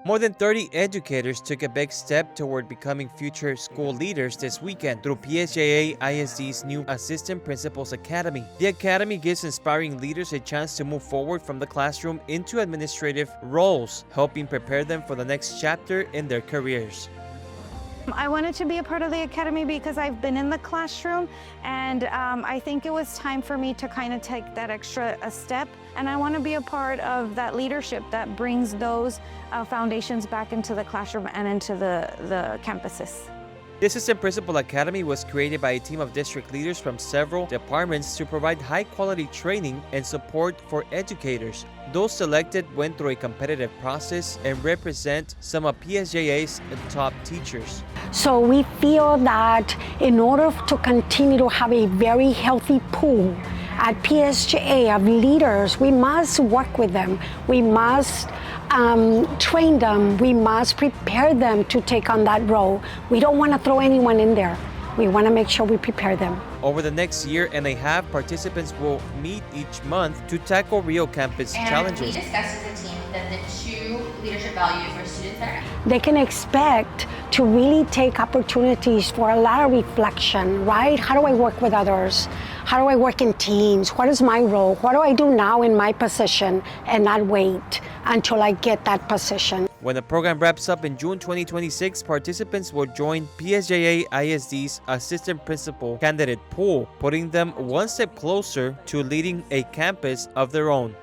More than 30 educators took a big step toward becoming future school leaders this weekend through PSJA ISD's new Assistant Principals Academy. The academy gives inspiring leaders a chance to move forward from the classroom into administrative roles, helping prepare them for the next chapter in their careers. I wanted to be a part of the academy because I've been in the classroom, and I think it was time for me to kind of take that extra step. And I want to be a part of that leadership that brings those foundations back into the classroom and into the campuses. The Assistant Principal Academy was created by a team of district leaders from several departments to provide high-quality training and support for educators. Those selected went through a competitive process and represent some of PSJA's top teachers. So we feel that in order to continue to have a very healthy pool at PSJA of leaders, we must work with them. We must train them. We must prepare them to take on that role. We don't want to throw anyone in there. We want to make sure we prepare them. Over the next year and a half, participants will meet each month to tackle Rio Campus challenges. We discussed as a team that the 2 leadership values our students are. They can expect to really take opportunities for a lot of reflection, right? How do I work with others? How do I work in teams? What is my role? What do I do now in my position and not wait until I get that position? When the program wraps up in June 2026, participants will join PSJA ISD's Assistant Principal candidate pool, putting them one step closer to leading a campus of their own.